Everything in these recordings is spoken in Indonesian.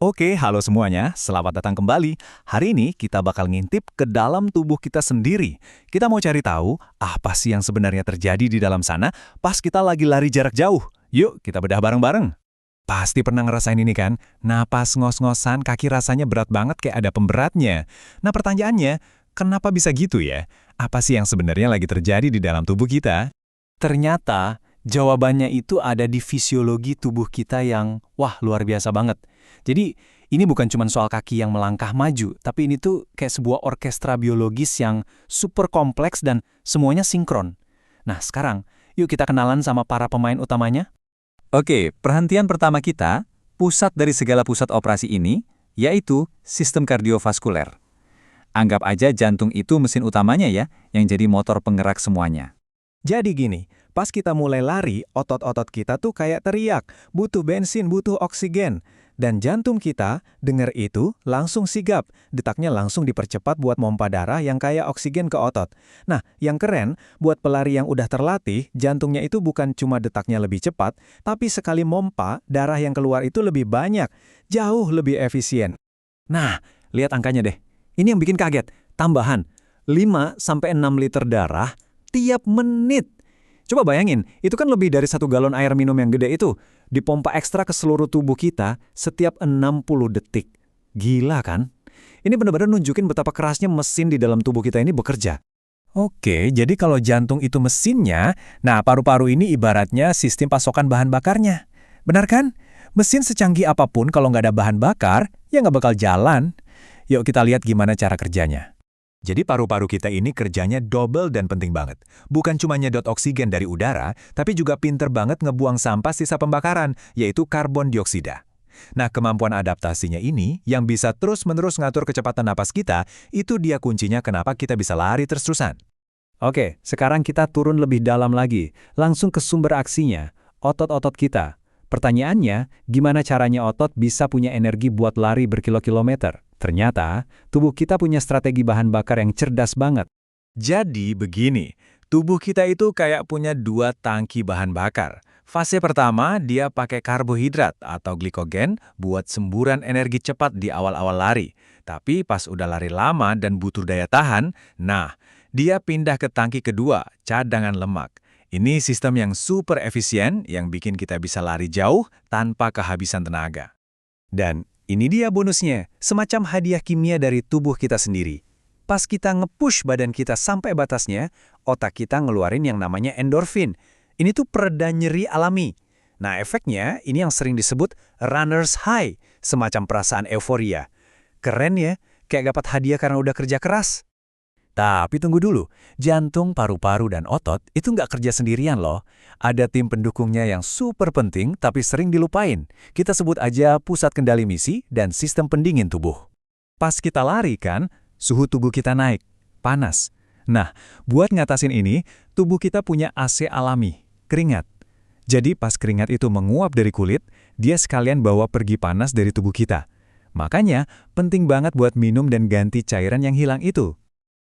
Oke, halo semuanya. Selamat datang kembali. Hari ini kita bakal ngintip ke dalam tubuh kita sendiri. Kita mau cari tahu apa sih yang sebenarnya terjadi di dalam sana pas kita lagi lari jarak jauh. Yuk, kita bedah bareng-bareng. Pasti pernah ngerasain ini kan? Napas ngos-ngosan, kaki rasanya berat banget kayak ada pemberatnya. Nah, pertanyaannya, kenapa bisa gitu ya? Apa sih yang sebenarnya lagi terjadi di dalam tubuh kita? Ternyata, jawabannya itu ada di fisiologi tubuh kita yang, wah, luar biasa banget. Jadi, ini bukan cuma soal kaki yang melangkah maju, tapi ini tuh kayak sebuah orkestra biologis yang super kompleks dan semuanya sinkron. Nah, sekarang, yuk kita kenalan sama para pemain utamanya. Oke, perhentian pertama kita, pusat dari segala pusat operasi ini, yaitu sistem kardiovaskuler. Anggap aja jantung itu mesin utamanya ya, yang jadi motor penggerak semuanya. Jadi gini, pas kita mulai lari, otot-otot kita tuh kayak teriak, butuh bensin, butuh oksigen. Dan jantung kita, dengar itu, langsung sigap. Detaknya langsung dipercepat buat mompa darah yang kayak oksigen ke otot. Nah, yang keren, buat pelari yang udah terlatih, jantungnya itu bukan cuma detaknya lebih cepat, tapi sekali mompa, darah yang keluar itu lebih banyak, jauh lebih efisien. Nah, lihat angkanya deh. Ini yang bikin kaget. Tambahan, 5-6 liter darah tiap menit. Coba bayangin, itu kan lebih dari 1 galon air minum yang gede itu. Dipompa ekstra ke seluruh tubuh kita setiap 60 detik. Gila kan? Ini benar-benar nunjukin betapa kerasnya mesin di dalam tubuh kita ini bekerja. Oke, jadi kalau jantung itu mesinnya, nah paru-paru ini ibaratnya sistem pasokan bahan bakarnya. Benar kan? Mesin secanggih apapun kalau nggak ada bahan bakar, ya nggak bakal jalan. Yuk kita lihat gimana cara kerjanya. Jadi paru-paru kita ini kerjanya double dan penting banget. Bukan cuma nyedot oksigen dari udara, tapi juga pinter banget ngebuang sampah sisa pembakaran, yaitu karbon dioksida. Nah, kemampuan adaptasinya ini, yang bisa terus-menerus ngatur kecepatan napas kita, itu dia kuncinya kenapa kita bisa lari terus-terusan. Oke, sekarang kita turun lebih dalam lagi, langsung ke sumber aksinya, otot-otot kita. Pertanyaannya, gimana caranya otot bisa punya energi buat lari berkilo-kilometer? Ternyata, tubuh kita punya strategi bahan bakar yang cerdas banget. Jadi begini, tubuh kita itu kayak punya 2 tangki bahan bakar. Fase pertama, dia pakai karbohidrat atau glikogen buat semburan energi cepat di awal-awal lari. Tapi pas udah lari lama dan butuh daya tahan, nah, dia pindah ke tangki kedua, cadangan lemak. Ini sistem yang super efisien yang bikin kita bisa lari jauh tanpa kehabisan tenaga. Dan ini dia bonusnya, semacam hadiah kimia dari tubuh kita sendiri. Pas kita nge-push badan kita sampai batasnya, otak kita ngeluarin yang namanya endorfin. Ini tuh pereda nyeri alami. Nah, efeknya ini yang sering disebut runner's high, semacam perasaan euforia. Keren ya, kayak dapat hadiah karena udah kerja keras. Tapi tunggu dulu, jantung, paru-paru, dan otot itu nggak kerja sendirian loh. Ada tim pendukungnya yang super penting tapi sering dilupain. Kita sebut aja pusat kendali misi dan sistem pendingin tubuh. Pas kita lari kan, suhu tubuh kita naik, panas. Nah, buat ngatasin ini, tubuh kita punya AC alami, keringat. Jadi pas keringat itu menguap dari kulit, dia sekalian bawa pergi panas dari tubuh kita. Makanya, penting banget buat minum dan ganti cairan yang hilang itu.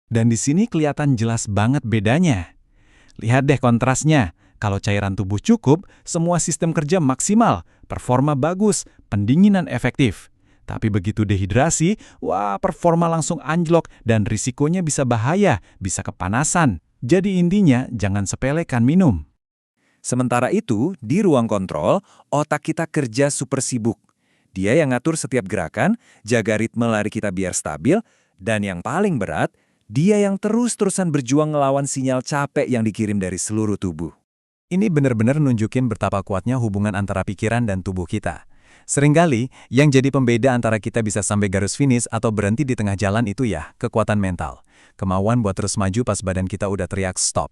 Dan di sini kelihatan jelas banget bedanya. Lihat deh kontrasnya. Kalau cairan tubuh cukup, semua sistem kerja maksimal, performa bagus, pendinginan efektif. Tapi begitu dehidrasi, wah performa langsung anjlok dan risikonya bisa bahaya, bisa kepanasan. Jadi intinya jangan sepelekan minum. Sementara itu, di ruang kontrol, otak kita kerja super sibuk. Dia yang ngatur setiap gerakan, jaga ritme lari kita biar stabil, dan yang paling berat, dia yang terus-terusan berjuang ngelawan sinyal capek yang dikirim dari seluruh tubuh. Ini benar-benar nunjukin betapa kuatnya hubungan antara pikiran dan tubuh kita. Seringkali, yang jadi pembeda antara kita bisa sampai garis finish atau berhenti di tengah jalan itu ya, kekuatan mental. Kemauan buat terus maju pas badan kita udah teriak stop.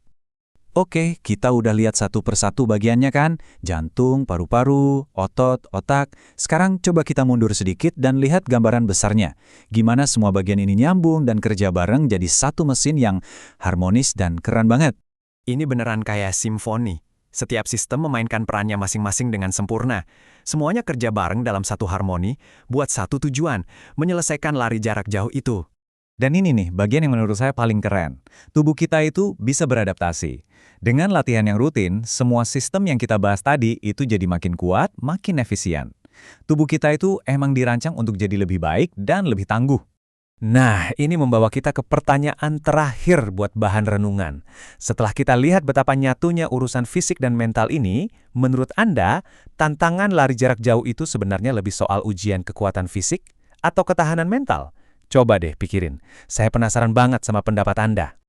Oke, kita udah lihat satu persatu bagiannya kan? Jantung, paru-paru, otot, otak. Sekarang coba kita mundur sedikit dan lihat gambaran besarnya. Gimana semua bagian ini nyambung dan kerja bareng jadi satu mesin yang harmonis dan keren banget. Ini beneran kayak simfoni. Setiap sistem memainkan perannya masing-masing dengan sempurna. Semuanya kerja bareng dalam satu harmoni, buat satu tujuan, menyelesaikan lari jarak jauh itu. Dan ini nih, bagian yang menurut saya paling keren. Tubuh kita itu bisa beradaptasi. Dengan latihan yang rutin, semua sistem yang kita bahas tadi itu jadi makin kuat, makin efisien. Tubuh kita itu emang dirancang untuk jadi lebih baik dan lebih tangguh. Nah, ini membawa kita ke pertanyaan terakhir buat bahan renungan. Setelah kita lihat betapa nyatunya urusan fisik dan mental ini, menurut Anda, tantangan lari jarak jauh itu sebenarnya lebih soal ujian kekuatan fisik atau ketahanan mental? Coba deh pikirin. Saya penasaran banget sama pendapat Anda.